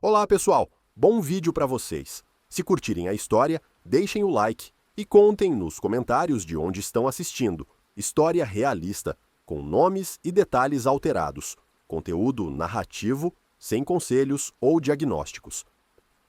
Olá, pessoal! Bom vídeo para vocês. Se curtirem a história, deixem o like e contem nos comentários de onde estão assistindo. História realista, com nomes e detalhes alterados. Conteúdo narrativo, sem conselhos ou diagnósticos.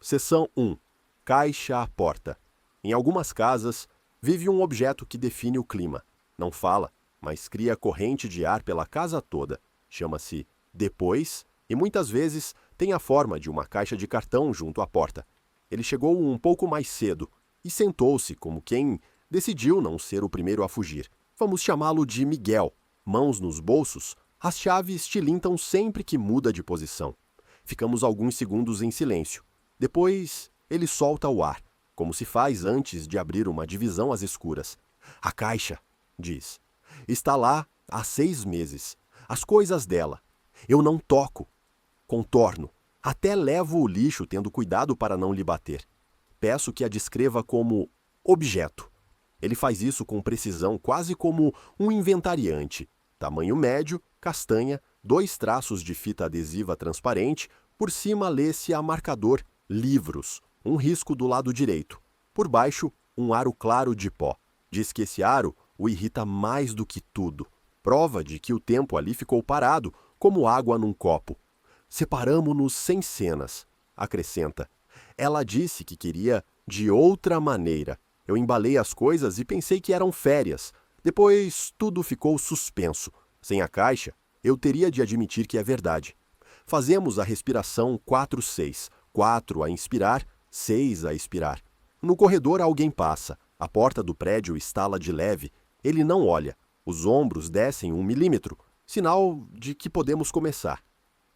Seção 1. Caixa à porta. Em algumas casas, vive um objeto que define o clima. Não fala, mas cria corrente de ar pela casa toda. Chama-se depois e muitas vezes tem a forma de uma caixa de cartão junto à porta. Ele chegou um pouco mais cedo e sentou-se como quem decidiu não ser o primeiro a fugir. Vamos chamá-lo de Miguel. Mãos nos bolsos, as chaves tilintam sempre que muda de posição. Ficamos alguns segundos em silêncio. Depois, ele solta o ar, como se faz antes de abrir uma divisão às escuras. A caixa, diz, está lá há 6 meses. As coisas dela. Eu não toco. Contorno. Até levo o lixo tendo cuidado para não lhe bater. Peço que a descreva como objeto. Ele faz isso com precisão, quase como um inventariante. Tamanho médio, castanha, 2 traços de fita adesiva transparente, por cima lê-se a marcador livros, um risco do lado direito. Por baixo, um aro claro de pó. Diz que esse aro o irrita mais do que tudo. Prova de que o tempo ali ficou parado, como água num copo. Separamo-nos sem cenas, acrescenta. Ela disse que queria de outra maneira. Eu embalei as coisas e pensei que eram férias. Depois tudo ficou suspenso. Sem a caixa, eu teria de admitir que é verdade. Fazemos a respiração 4-6. 4 a inspirar, 6 a expirar. No corredor alguém passa. A porta do prédio estala de leve. Ele não olha. Os ombros descem 1 milímetro. Sinal de que podemos começar.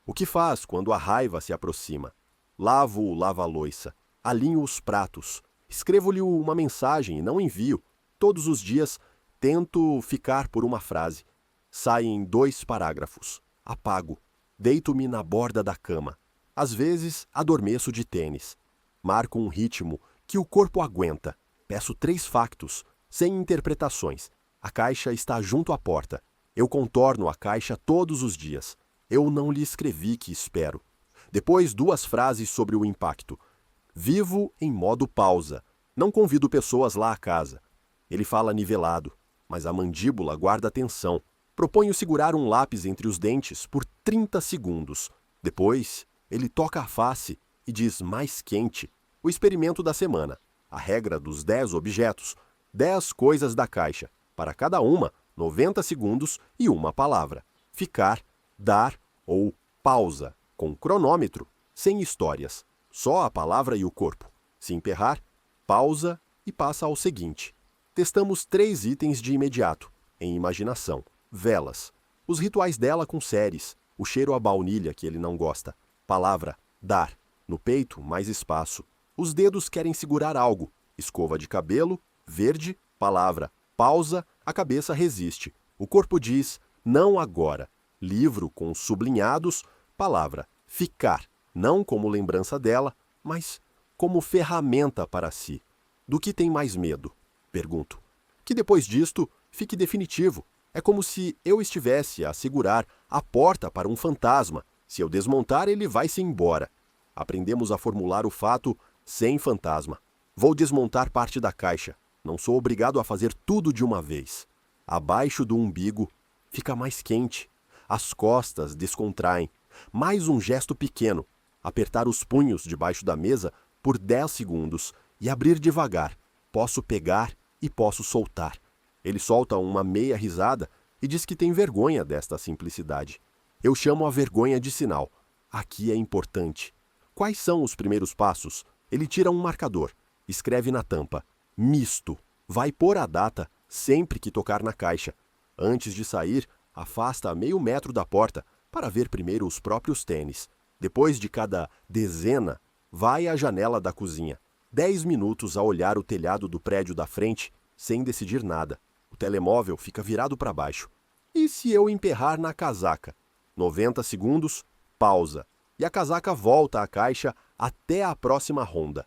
O que faz quando a raiva se aproxima? Lavo o lava-loiça, alinho os pratos, escrevo-lhe uma mensagem e não envio. Todos os dias tento ficar por uma frase. Saem 2 parágrafos. Apago. Deito-me na borda da cama. Às vezes adormeço de tênis. Marco um ritmo que o corpo aguenta. Peço 3 factos, sem interpretações. A caixa está junto à porta. Eu contorno a caixa todos os dias. Eu não lhe escrevi que espero. Depois 2 frases sobre o impacto. Vivo em modo pausa. Não convido pessoas lá à casa. Ele fala nivelado, mas a mandíbula guarda tensão. Proponho segurar um lápis entre os dentes por 30 segundos. Depois, ele toca a face e diz mais quente. O experimento da semana. A regra dos 10 objetos. 10 coisas da caixa. Para cada uma, 90 segundos e uma palavra. Ficar, dar ou pausa, com cronômetro, sem histórias. Só a palavra e o corpo. Se emperrar, pausa e passa ao seguinte. Testamos 3 itens de imediato, em imaginação. Velas. Os rituais dela com séries. O cheiro a baunilha que ele não gosta. Palavra, dar. No peito, mais espaço. Os dedos querem segurar algo. Escova de cabelo, verde, palavra, pausa, a cabeça resiste. O corpo diz, não agora. Livro com sublinhados, palavra, ficar. Não como lembrança dela, mas como ferramenta para si. Do que tem mais medo? Pergunto. Que depois disto, fique definitivo. É como se eu estivesse a segurar a porta para um fantasma. Se eu desmontar, ele vai-se embora. Aprendemos a formular o fato sem fantasma. Vou desmontar parte da caixa. Não sou obrigado a fazer tudo de uma vez. Abaixo do umbigo, fica mais quente. As costas descontraem. Mais um gesto pequeno. Apertar os punhos debaixo da mesa por 10 segundos e abrir devagar. Posso pegar e posso soltar. Ele solta uma meia risada e diz que tem vergonha desta simplicidade. Eu chamo a vergonha de sinal. Aqui é importante. Quais são os primeiros passos? Ele tira um marcador. Escreve na tampa. Misto. Vai pôr a data sempre que tocar na caixa. Antes de sair, afasta a meio metro da porta para ver primeiro os próprios tênis. Depois de cada dezena, vai à janela da cozinha. 10 minutos a olhar o telhado do prédio da frente, sem decidir nada. O telemóvel fica virado para baixo. E se eu emperrar na casaca? 90 segundos, pausa. E a casaca volta à caixa até a próxima ronda.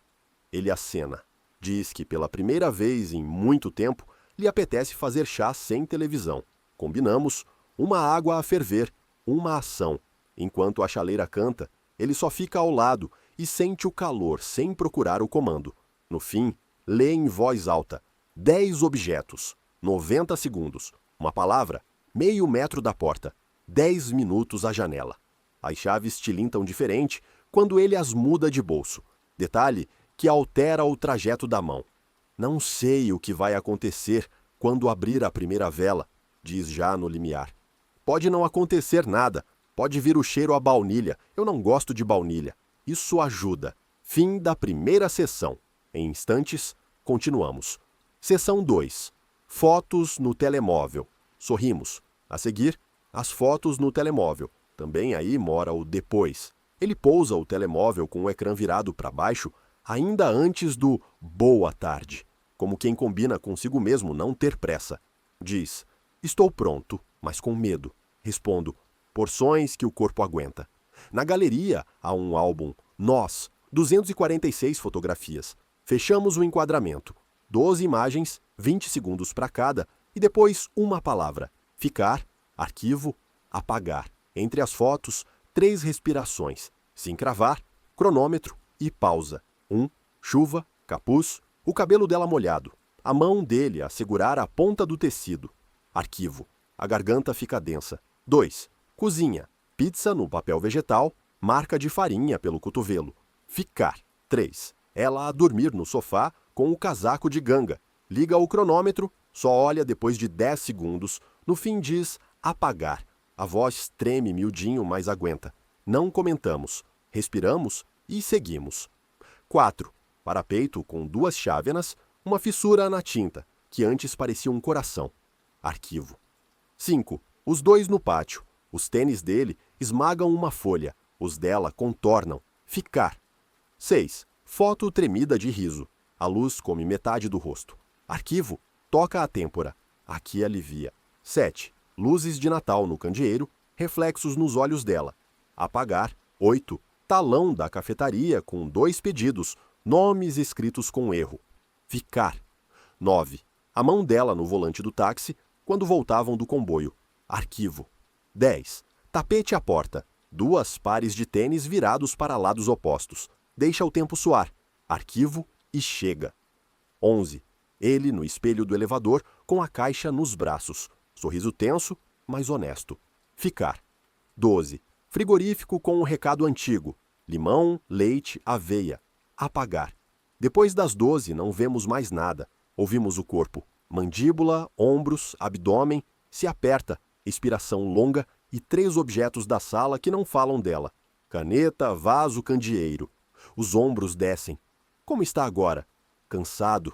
Ele acena. Diz que pela primeira vez em muito tempo lhe apetece fazer chá sem televisão. Combinamos uma água a ferver, uma ação. Enquanto a chaleira canta, ele só fica ao lado e sente o calor sem procurar o comando. No fim, lê em voz alta: 10 objetos, 90 segundos, uma palavra, meio metro da porta, 10 minutos à janela. As chaves tilintam diferente quando ele as muda de bolso. Detalhe que altera o trajeto da mão. Não sei o que vai acontecer quando abrir a primeira vela, diz já no limiar. Pode não acontecer nada, pode vir o cheiro a baunilha, eu não gosto de baunilha. Isso ajuda. Fim da primeira sessão. Em instantes, continuamos. Sessão 2. Fotos no telemóvel. Sorrimos. A seguir, as fotos no telemóvel. Também aí mora o depois. Ele pousa o telemóvel com o ecrã virado para baixo ainda antes do boa tarde, como quem combina consigo mesmo não ter pressa. Diz: estou pronto, mas com medo. Respondo: porções que o corpo aguenta. Na galeria há um álbum, Nós, 246 fotografias. Fechamos o enquadramento. 12 imagens, 20 segundos para cada, e depois uma palavra: ficar, arquivo, apagar. Entre as fotos, 3 respirações. Se encravar, cronômetro e pausa. 1. Chuva, capuz, o cabelo dela molhado. A mão dele a segurar a ponta do tecido. Arquivo. A garganta fica densa. 2. Cozinha. Pizza no papel vegetal, marca de farinha pelo cotovelo. Ficar. 3. Ela a dormir no sofá com o casaco de ganga. Liga o cronômetro, só olha depois de 10 segundos. No fim diz apagar. A voz treme miudinho, mas aguenta. Não comentamos. Respiramos e seguimos. 4. Parapeito com 2 chávenas, uma fissura na tinta, que antes parecia um coração. Arquivo. 5. Os 2 no pátio. Os tênis dele esmagam uma folha. Os dela contornam. Ficar. 6. Foto tremida de riso. A luz come metade do rosto. Arquivo. Toca a têmpora. Aqui alivia. 7. Luzes de Natal no candeeiro, reflexos nos olhos dela. Apagar. 8. Talão da cafetaria com 2 pedidos, nomes escritos com erro. Ficar. 9. A mão dela no volante do táxi quando voltavam do comboio. Arquivo. 10. Tapete à porta. 2 pares de tênis virados para lados opostos. Deixa o tempo suar. Arquivo e chega. 11. Ele no espelho do elevador com a caixa nos braços. Sorriso tenso, mas honesto. Ficar. 12. Frigorífico com um recado antigo. Limão, leite, aveia. Apagar. Depois das 12 não vemos mais nada. Ouvimos o corpo. Mandíbula, ombros, abdômen. Se aperta. Expiração longa e 3 objetos da sala que não falam dela. Caneta, vaso, candeeiro. Os ombros descem. Como está agora? Cansado.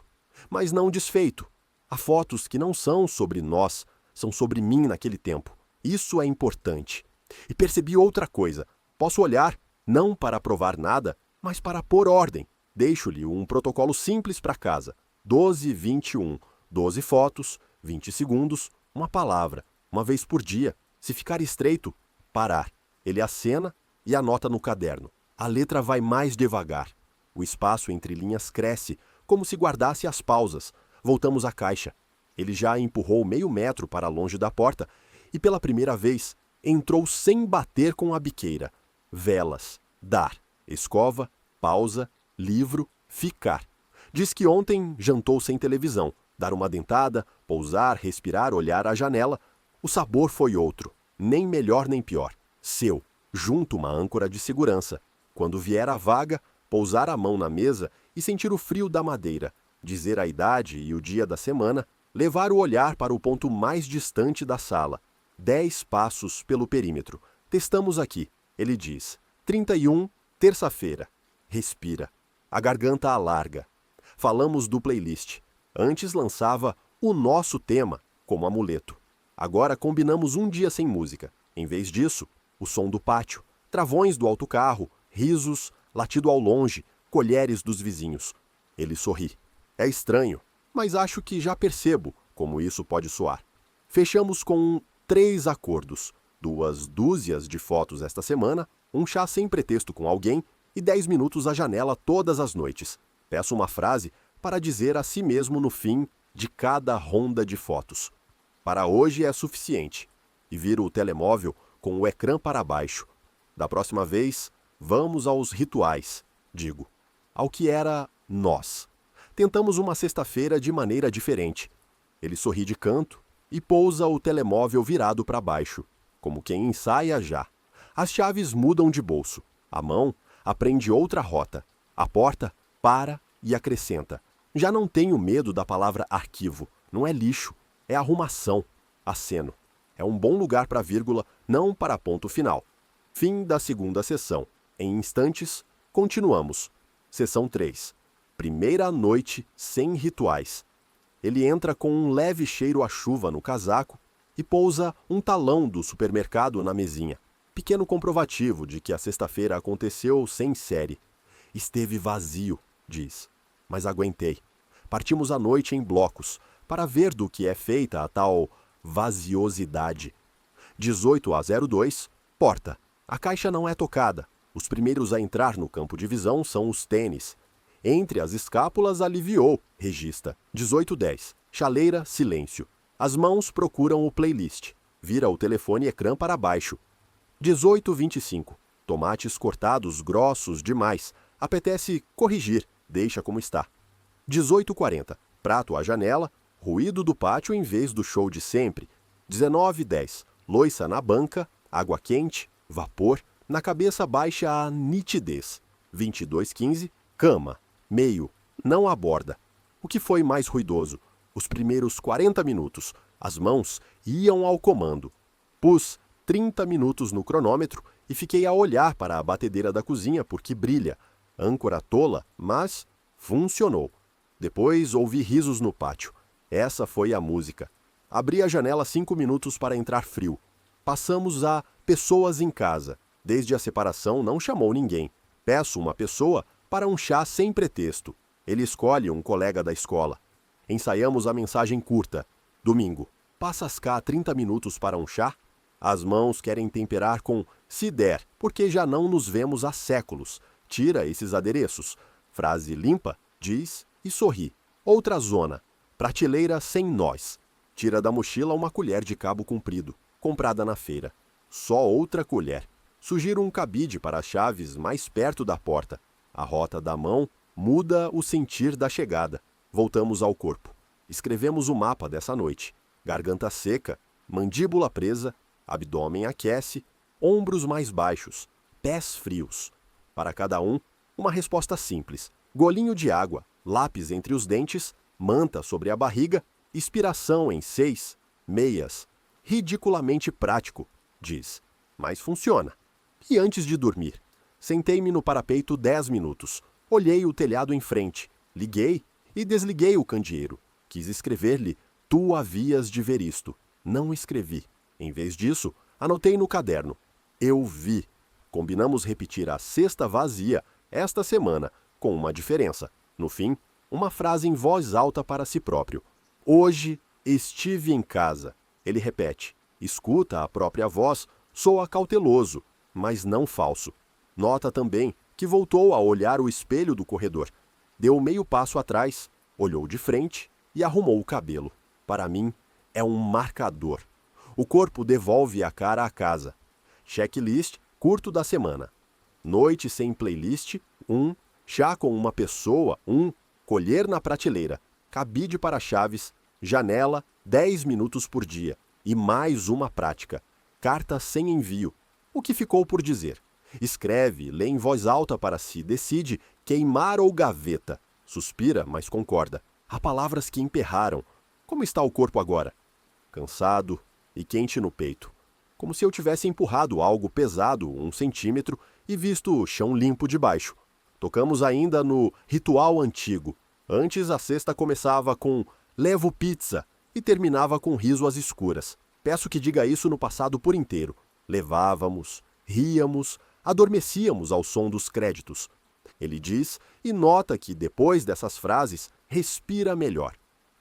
Mas não desfeito. Há fotos que não são sobre nós, são sobre mim naquele tempo. Isso é importante. E percebi outra coisa. Posso olhar, não para provar nada, mas para pôr ordem. Deixo-lhe um protocolo simples para casa. 12, 21. 12 fotos, 20 segundos, uma palavra, uma vez por dia. Se ficar estreito, parar. Ele acena e anota no caderno. A letra vai mais devagar. O espaço entre linhas cresce, como se guardasse as pausas. Voltamos à caixa. Ele já a empurrou meio metro para longe da porta e, pela primeira vez, entrou sem bater com a biqueira. Velas, dar, escova, pausa, livro, ficar. Diz que ontem jantou sem televisão. Dar uma dentada, pousar, respirar, olhar à janela. O sabor foi outro. Nem melhor nem pior. Seu, junto uma âncora de segurança. Quando vier a vaga, pousar a mão na mesa e sentir o frio da madeira, dizer a idade e o dia da semana, levar o olhar para o ponto mais distante da sala. 10 passos pelo perímetro. Testamos aqui. Ele diz: 31, terça-feira. Respira. A garganta alarga. Falamos do playlist. Antes lançava o nosso tema como amuleto. Agora combinamos um dia sem música. Em vez disso, o som do pátio, travões do autocarro, risos, latido ao longe, colheres dos vizinhos. Ele sorri. É estranho, mas acho que já percebo como isso pode soar. Fechamos com 3 acordos, 2 dúzias de fotos esta semana, um chá sem pretexto com alguém e 10 minutos à janela todas as noites. Peço uma frase para dizer a si mesmo no fim de cada ronda de fotos. Para hoje é suficiente. E viro o telemóvel com o ecrã para baixo. Da próxima vez, vamos aos rituais. digo, ao que era nós. Tentamos uma sexta-feira de maneira diferente. Ele sorri de canto e pousa o telemóvel virado para baixo, como quem ensaia já. As chaves mudam de bolso. A mão aprende outra rota. A porta para e acrescenta. Já não tenho medo da palavra arquivo. Não é lixo, é arrumação. Aceno. É um bom lugar para vírgula, não para ponto final. Fim da segunda sessão. Em instantes, continuamos. Sessão 3. Primeira noite sem rituais. Ele entra com um leve cheiro a chuva no casaco e pousa um talão do supermercado na mesinha. Pequeno comprovativo de que a sexta-feira aconteceu sem série. Esteve vazio, diz. Mas aguentei. Partimos à noite em blocos, para ver do que é feita a tal vaziosidade. 18h02, porta. A caixa não é tocada. Os primeiros a entrar no campo de visão são os tênis. Entre as escápulas aliviou, registra. 18h10, chaleira, silêncio. As mãos procuram o playlist. Vira o telefone ecrã para baixo. 18h25, tomates cortados grossos demais. Apetece corrigir, deixa como está. 18h40, prato à janela, ruído do pátio em vez do show de sempre. 19h10, loiça na banca, água quente, vapor, na cabeça baixa a nitidez. 22h15, cama, meio, não aborda. O que foi mais ruidoso? Os primeiros 40 minutos. As mãos iam ao comando. Pus 30 minutos no cronômetro e fiquei a olhar para a batedeira da cozinha porque brilha. Âncora tola, mas funcionou. Depois ouvi risos no pátio. Essa foi a música. Abri a janela 5 minutos para entrar frio. Passamos a pessoas em casa. Desde a separação não chamou ninguém. Peço uma pessoa para um chá sem pretexto. Ele escolhe um colega da escola. Ensaiamos a mensagem curta. Domingo. Passas cá 30 minutos para um chá? As mãos querem temperar com se der, porque já não nos vemos há séculos. Tira esses adereços. Frase limpa, diz e sorri. Outra zona. Prateleira sem nós. Tira da mochila uma colher de cabo comprido, comprada na feira. Só outra colher. Sugiro um cabide para as chaves mais perto da porta. A rota da mão muda o sentir da chegada. Voltamos ao corpo. Escrevemos o mapa dessa noite. Garganta seca, mandíbula presa, abdômen aquece, ombros mais baixos, pés frios. Para cada um, uma resposta simples. Golinho de água, lápis entre os dentes, manta sobre a barriga, expiração em 6, meias. Ridiculamente prático, diz. Mas funciona. E antes de dormir, sentei-me no parapeito 10 minutos. Olhei o telhado em frente, liguei e desliguei o candeeiro. Quis escrever-lhe, tu havias de ver isto. Não escrevi. Em vez disso, anotei no caderno. Eu vi. Combinamos repetir a cesta vazia esta semana, com uma diferença. No fim, uma frase em voz alta para si próprio. Hoje estive em casa. Ele repete. Escuta a própria voz, soa cauteloso, mas não falso. Nota também que voltou a olhar o espelho do corredor. Deu meio passo atrás, olhou de frente e arrumou o cabelo. Para mim, é um marcador. O corpo devolve a cara à casa. Checklist curto da semana. Noite sem playlist, 1. Chá com uma pessoa, 1. Colher na prateleira. Cabide para chaves. Janela, 10 minutos por dia. E mais uma prática. Carta sem envio. O que ficou por dizer? Escreve, lê em voz alta para si, decide queimar ou gaveta. Suspira, mas concorda. Há palavras que emperraram. Como está o corpo agora? Cansado e quente no peito. Como se eu tivesse empurrado algo pesado 1 centímetro e visto o chão limpo de baixo. Tocamos ainda no ritual antigo. Antes a sexta começava com levo pizza e terminava com riso às escuras. Peço que diga isso no passado por inteiro. Levávamos, ríamos, adormecíamos ao som dos créditos. Ele diz e nota que, depois dessas frases, respira melhor.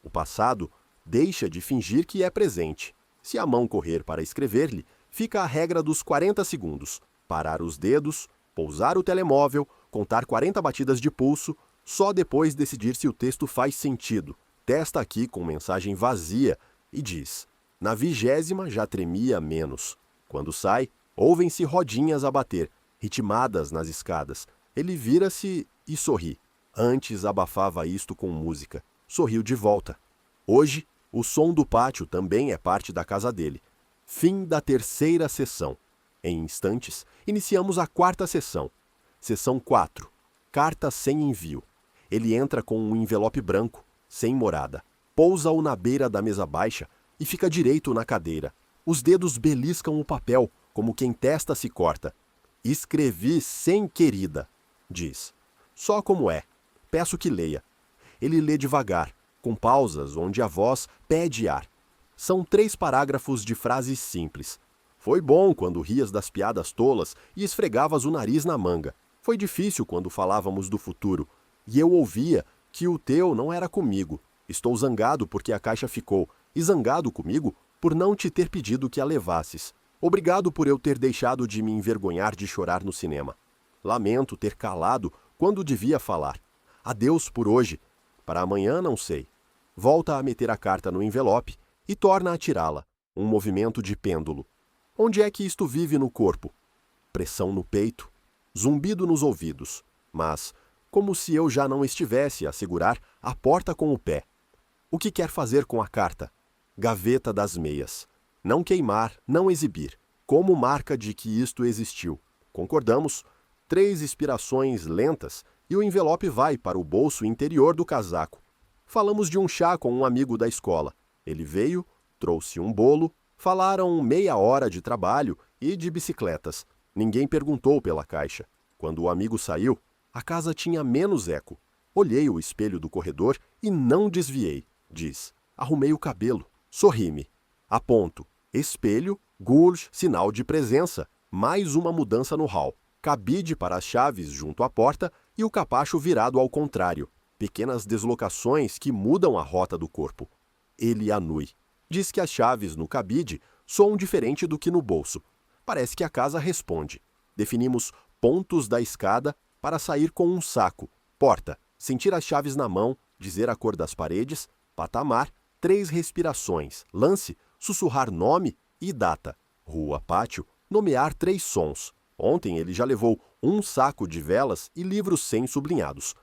O passado deixa de fingir que é presente. Se a mão correr para escrever-lhe, fica a regra dos 40 segundos. Parar os dedos, pousar o telemóvel, contar 40 batidas de pulso, só depois decidir se o texto faz sentido. Testa aqui com mensagem vazia e diz: na 20ª já tremia menos. Quando sai, ouvem-se rodinhas a bater, ritmadas nas escadas. Ele vira-se e sorri. Antes abafava isto com música. Sorriu de volta. Hoje, o som do pátio também é parte da casa dele. Fim da terceira sessão. Em instantes, iniciamos a quarta sessão. Sessão 4. Carta sem envio. Ele entra com um envelope branco, sem morada. Pousa-o na beira da mesa baixa e fica direito na cadeira. Os dedos beliscam o papel, como quem testa se corta. Escrevi sem querida, diz. Só como é. Peço que leia. Ele lê devagar, com pausas onde a voz pede ar. São 3 parágrafos de frases simples. Foi bom quando rias das piadas tolas e esfregavas o nariz na manga. Foi difícil quando falávamos do futuro. E eu ouvia que o teu não era comigo. Estou zangado porque a caixa ficou. E zangado comigo por não te ter pedido que a levasses. Obrigado por eu ter deixado de me envergonhar de chorar no cinema. Lamento ter calado quando devia falar. Adeus por hoje. Para amanhã não sei. Volta a meter a carta no envelope e torna a tirá-la. Um movimento de pêndulo. Onde é que isto vive no corpo? Pressão no peito. Zumbido nos ouvidos. Mas, como se eu já não estivesse a segurar a porta com o pé. O que quer fazer com a carta? Gaveta das meias. Não queimar, não exibir. Como marca de que isto existiu. Concordamos? 3 expirações lentas e o envelope vai para o bolso interior do casaco. Falamos de um chá com um amigo da escola. Ele veio, trouxe um bolo, falaram meia hora de trabalho e de bicicletas. Ninguém perguntou pela caixa. Quando o amigo saiu, a casa tinha menos eco. Olhei o espelho do corredor e não desviei, diz. Arrumei o cabelo. Sorri-me. Aponto. Espelho, Gurge, sinal de presença. Mais uma mudança no hall. Cabide para as chaves junto à porta e o capacho virado ao contrário. Pequenas deslocações que mudam a rota do corpo. Ele anui. Diz que as chaves no cabide soam diferente do que no bolso. Parece que a casa responde. Definimos pontos da escada para sair com um saco. Porta. Sentir as chaves na mão, dizer a cor das paredes. Patamar. 3 respirações. Lance. Sussurrar nome e data. Rua, pátio. Nomear 3 sons. Ontem ele já levou um saco de velas e livros sem sublinhados.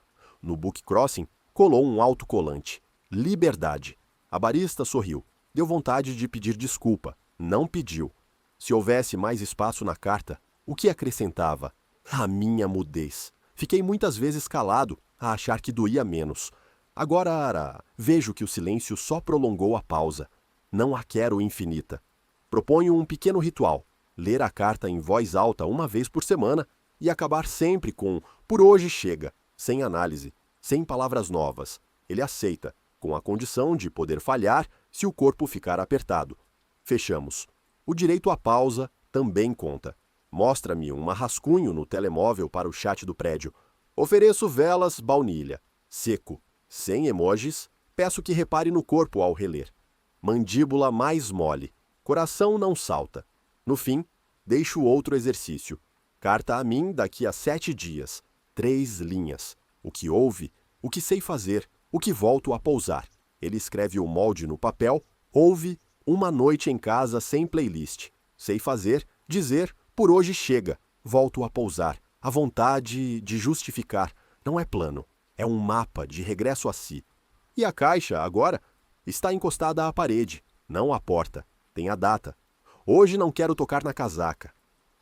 No book crossing, colou um autocolante. Liberdade. A barista sorriu. Deu vontade de pedir desculpa. Não pediu. Se houvesse mais espaço na carta, o que acrescentava? A minha mudez. Fiquei muitas vezes calado, a achar que doía menos. Agora, vejo que o silêncio só prolongou a pausa. Não a quero infinita. Proponho um pequeno ritual. Ler a carta em voz alta uma vez por semana e acabar sempre com "por hoje chega", sem análise, sem palavras novas. Ele aceita, com a condição de poder falhar se o corpo ficar apertado. Fechamos. O direito à pausa também conta. Mostra-me um rascunho no telemóvel para o chat do prédio. Ofereço velas baunilha. Seco. Sem emojis. Peço que repare no corpo ao reler. Mandíbula mais mole. Coração não salta. No fim, deixo outro exercício. Carta a mim daqui a 7 dias. 3 linhas. O que houve, o que sei fazer, o que volto a pousar. Ele escreve o molde no papel. Houve uma noite em casa sem playlist. Sei fazer, dizer, por hoje chega. Volto a pousar. A vontade de justificar. Não é plano. É um mapa de regresso a si. E a caixa, agora, está encostada à parede, não à porta. Tem a data. Hoje não quero tocar na casaca.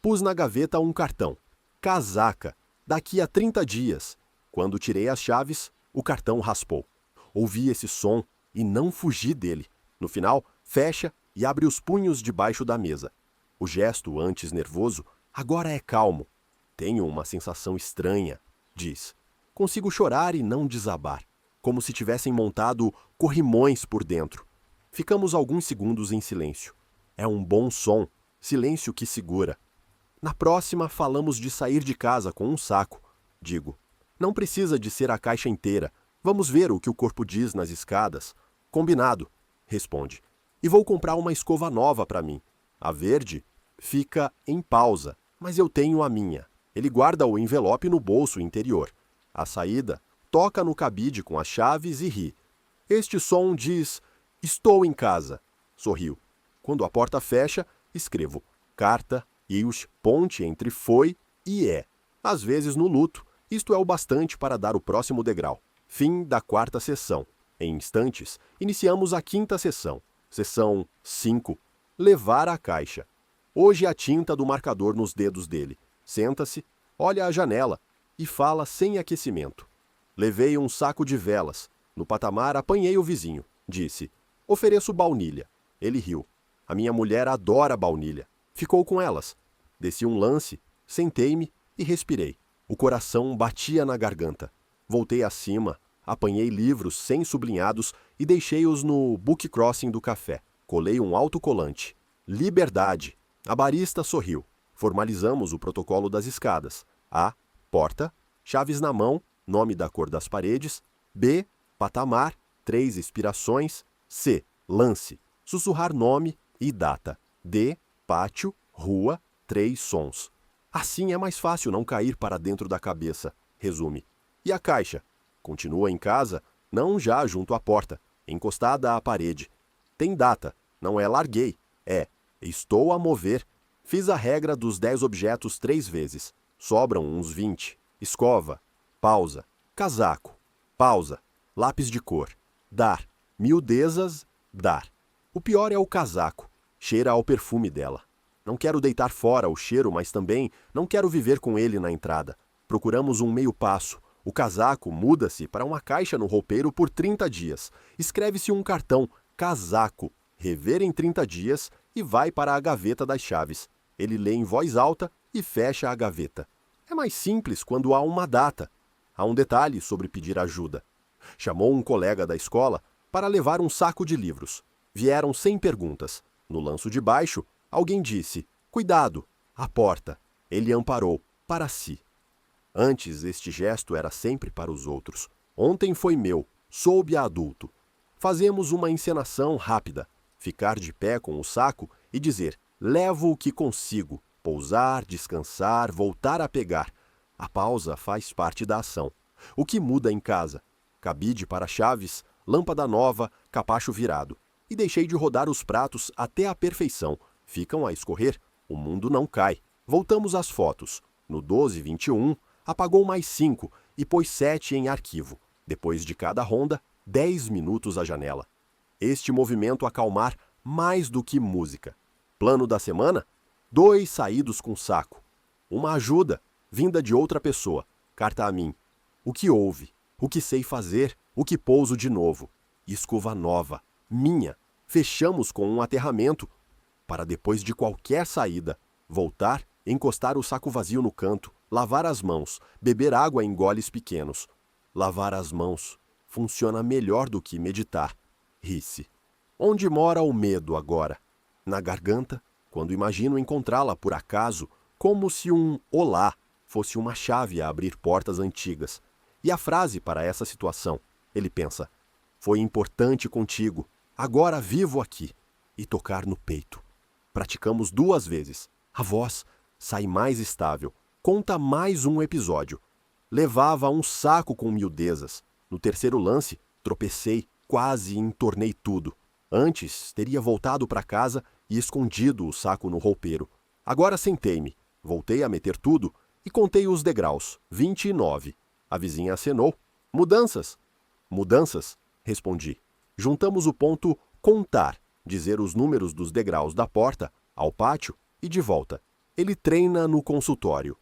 Pus na gaveta um cartão. Casaca. Daqui a 30 dias. Quando tirei as chaves, o cartão raspou. Ouvi esse som e não fugi dele. No final, fecha e abre os punhos debaixo da mesa. O gesto, antes nervoso, agora é calmo. Tenho uma sensação estranha, diz. Consigo chorar e não desabar, como se tivessem montado corrimões por dentro. Ficamos alguns segundos em silêncio. É um bom som, silêncio que segura. Na próxima, falamos de sair de casa com um saco. Digo, não precisa de ser a caixa inteira. Vamos ver o que o corpo diz nas escadas. Combinado, responde. E vou comprar uma escova nova para mim. A verde fica em pausa, mas eu tenho a minha. Ele guarda o envelope no bolso interior. À saída, toca no cabide com as chaves e ri. Este som diz, estou em casa. Sorriu. Quando a porta fecha, escrevo carta, ius, ponte entre foi e é. Às vezes no luto, Isto é o bastante para dar o próximo degrau. Fim da quarta sessão. Em instantes, iniciamos a quinta sessão. Sessão 5. Levar a caixa. Hoje a tinta do marcador nos dedos dele. Senta-se, olha a janela e fala sem aquecimento. Levei um saco de velas. No patamar apanhei o vizinho. Disse, ofereço baunilha. Ele riu. A minha mulher adora baunilha. Ficou com elas. Desci um lance, sentei-me e respirei. O coração batia na garganta. Voltei acima, apanhei livros sem sublinhados e deixei-os no book crossing do café. Colei um autocolante. Liberdade. A barista sorriu. Formalizamos o protocolo das escadas. A. Porta. Chaves na mão. Nome da cor das paredes. B. Patamar. 3 expirações. C. Lance. Sussurrar nome e data. D. Pátio. Rua. 3 sons. Assim é mais fácil não cair para dentro da cabeça, resume. E a caixa? Continua em casa, não já junto à porta, encostada à parede. Tem data, não é larguei, é estou a mover. Fiz a regra dos 10 objetos 3 vezes. Sobram uns 20. Escova, pausa, casaco, pausa, lápis de cor, dar, miudezas, dar. O pior é o casaco, cheira ao perfume dela. Não quero deitar fora o cheiro, mas também não quero viver com ele na entrada. Procuramos um meio passo. O casaco muda-se para uma caixa no roupeiro por 30 dias. Escreve-se um cartão, casaco, rever em 30 dias e vai para a gaveta das chaves. Ele lê em voz alta e fecha a gaveta. É mais simples quando há uma data. Há um detalhe sobre pedir ajuda. Chamou um colega da escola para levar um saco de livros. Vieram sem perguntas. No lanço de baixo, alguém disse, cuidado, a porta. Ele amparou, para si. Antes, este gesto era sempre para os outros. Ontem foi meu, soube a adulto. Fazemos uma encenação rápida. Ficar de pé com o saco e dizer, levo o que consigo. Pousar, descansar, voltar a pegar. A pausa faz parte da ação. O que muda em casa? Cabide para chaves, lâmpada nova, capacho virado. E deixei de rodar os pratos até a perfeição. Ficam a escorrer, o mundo não cai. Voltamos às fotos. No 12-21, apagou mais 5 e pôs 7 em arquivo. Depois de cada ronda, 10 minutos à janela. Este movimento acalmar mais do que música. Plano da semana? 2 saídos com saco. Uma ajuda, vinda de outra pessoa. Carta a mim. O que houve? O que sei fazer? O que pouso de novo? Escova nova. Minha. Fechamos com um aterramento. Para depois de qualquer saída, voltar, encostar o saco vazio no canto, lavar as mãos, beber água em goles pequenos. Lavar as mãos funciona melhor do que meditar. Ri-se. Onde mora o medo agora? Na garganta, quando imagino encontrá-la por acaso, como se um olá fosse uma chave a abrir portas antigas. E a frase para essa situação? Ele pensa, foi importante contigo, agora vivo aqui. E tocar no peito. Praticamos 2 vezes. A voz sai mais estável. Conta mais um episódio. Levava um saco com miudezas. No terceiro lance, tropecei, quase entornei tudo. Antes, teria voltado para casa e escondido o saco no roupeiro. Agora sentei-me, voltei a meter tudo e contei os degraus, 29. A vizinha acenou. Mudanças. Mudanças, respondi. Juntamos o ponto contar. Dizer os números dos degraus da porta ao pátio e de volta. Ele treina no consultório.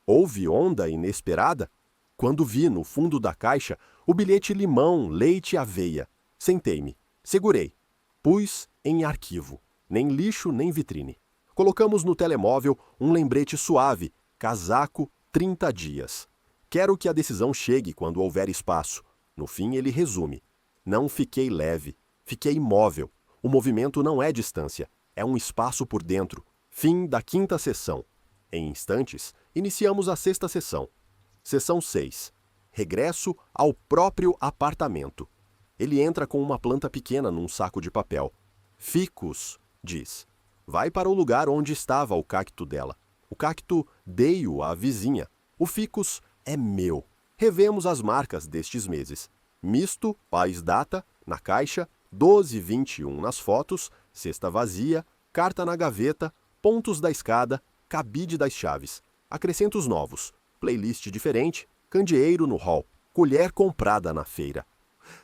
Houve onda inesperada? Quando vi no fundo da caixa o bilhete limão, leite e aveia. Sentei-me. Segurei. Pus em arquivo. Nem lixo, nem vitrine. Colocamos no telemóvel um lembrete suave. Casaco, 30 dias. Quero que a decisão chegue quando houver espaço. No fim, ele resume. Não fiquei leve. Fiquei imóvel. O movimento não é distância, é um espaço por dentro. Fim da quinta sessão. Em instantes, iniciamos a sexta sessão. Sessão 6. Regresso ao próprio apartamento. Ele entra com uma planta pequena num saco de papel. Ficus, diz. Vai para o lugar onde estava o cacto dela. O cacto dei-o à vizinha. O ficus é meu. Revemos as marcas destes meses. Misto, paz data, na caixa, 12-21 nas fotos, cesta vazia, carta na gaveta, pontos da escada, cabide das chaves. Acrescentos novos, playlist diferente, candeeiro no hall, colher comprada na feira.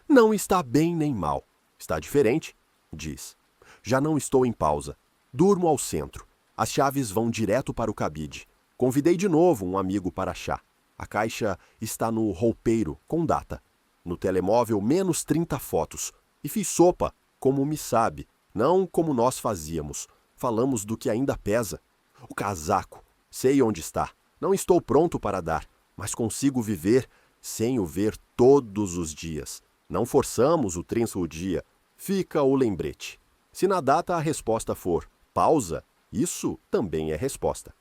Não está bem nem mal. Está diferente, diz. Já não estou em pausa. Durmo ao centro. As chaves vão direto para o cabide. Convidei de novo um amigo para chá. A caixa está no roupeiro, com data. No telemóvel, menos 30 fotos. E fiz sopa, como me sabe, não como nós fazíamos. Falamos do que ainda pesa. O casaco. Sei onde está. Não estou pronto para dar, mas consigo viver sem o ver todos os dias. Não forçamos o o dia. Fica o lembrete. Se na data a resposta for pausa, isso também é resposta.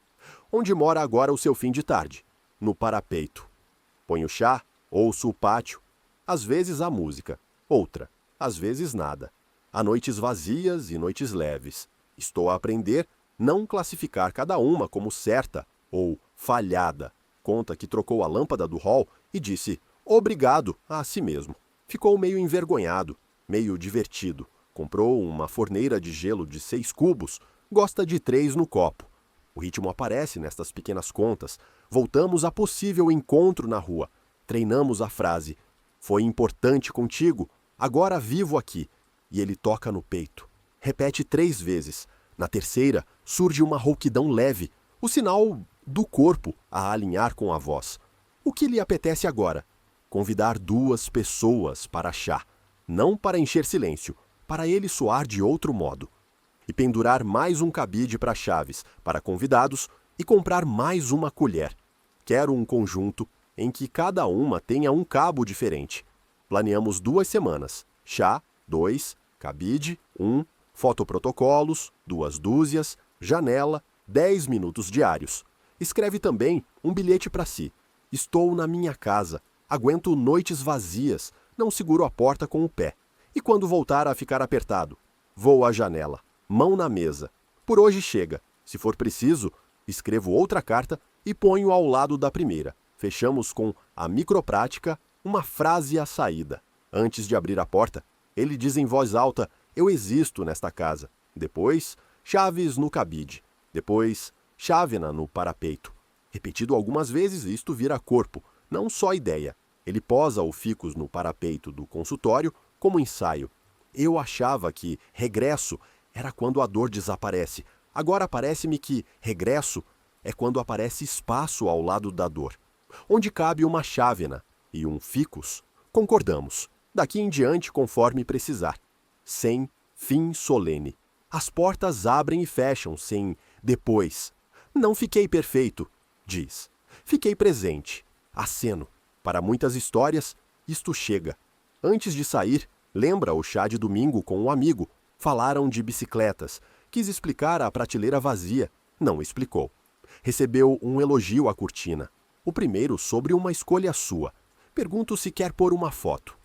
Onde mora agora o seu fim de tarde? No parapeito. Ponho chá, ouço o pátio. Às vezes a música. Outra. Às vezes nada. Há noites vazias e noites leves. Estou a aprender não classificar cada uma como certa ou falhada. Conta que trocou a lâmpada do hall e disse obrigado a si mesmo. Ficou meio envergonhado, meio divertido. Comprou uma forneira de gelo de 6 cubos, gosta de 3 no copo. O ritmo aparece nestas pequenas contas. Voltamos a possível encontro na rua. Treinamos a frase. Foi importante contigo, agora vivo aqui. E ele toca no peito. Repete 3 vezes. Na terceira, surge uma rouquidão leve, o sinal do corpo a alinhar com a voz. O que lhe apetece agora? Convidar 2 pessoas para chá. Não para encher silêncio, para ele soar de outro modo. E pendurar mais um cabide para chaves, para convidados, e comprar mais uma colher. Quero um conjunto em que cada uma tenha um cabo diferente. Planeamos 2 semanas. Chá, 2, cabide, 1, fotoprotocolos, 2 dúzias, janela, 10 minutos diários. Escreve também um bilhete para si. Estou na minha casa, aguento noites vazias, não seguro a porta com o pé. E quando voltar a ficar apertado? Vou à janela, mão na mesa. Por hoje chega. Se for preciso, escrevo outra carta e ponho ao lado da primeira. Fechamos com a microprática, uma frase à saída. Antes de abrir a porta, ele diz em voz alta: eu existo nesta casa. Depois, chaves no cabide. Depois, chávena no parapeito. Repetido algumas vezes, isto vira corpo, não só ideia. Ele posa o ficus no parapeito do consultório como ensaio. Eu achava que regresso era quando a dor desaparece. Agora parece-me que regresso é quando aparece espaço ao lado da dor. Onde cabe uma chávena e um ficus, concordamos. Daqui em diante, conforme precisar. Sem fim solene. As portas abrem e fecham sem depois. Não fiquei perfeito, diz. Fiquei presente. Aceno. Para muitas histórias, isto chega. Antes de sair, lembra o chá de domingo com um amigo. Falaram de bicicletas. Quis explicar a prateleira vazia. Não explicou. Recebeu um elogio à cortina. O primeiro sobre uma escolha sua. Pergunto se quer pôr uma foto.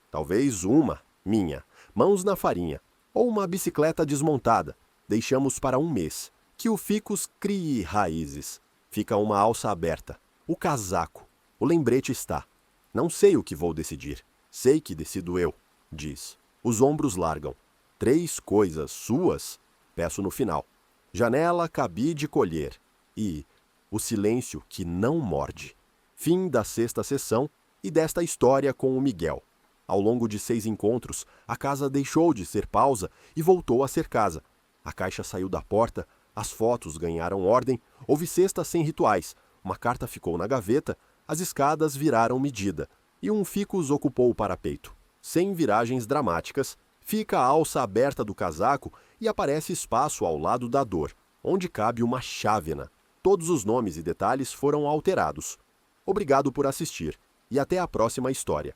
Talvez uma, minha, mãos na farinha, ou uma bicicleta desmontada. Deixamos para um mês. Que o ficus crie raízes. Fica uma alça aberta. O casaco. O lembrete está. Não sei o que vou decidir. Sei que decido eu, diz. Os ombros largam. 3 coisas suas? Peço no final. Janela, cabide, colher. E o silêncio que não morde. Fim da 6ª sessão e desta história com o Miguel. Ao longo de 6 encontros, a casa deixou de ser pausa e voltou a ser casa. A caixa saiu da porta, as fotos ganharam ordem, houve cestas sem rituais, uma carta ficou na gaveta, as escadas viraram medida, e um ficus ocupou o parapeito. Sem viragens dramáticas, fica a alça aberta do casaco e aparece espaço ao lado da dor, onde cabe uma chávena. Todos os nomes e detalhes foram alterados. Obrigado por assistir, e até a próxima história.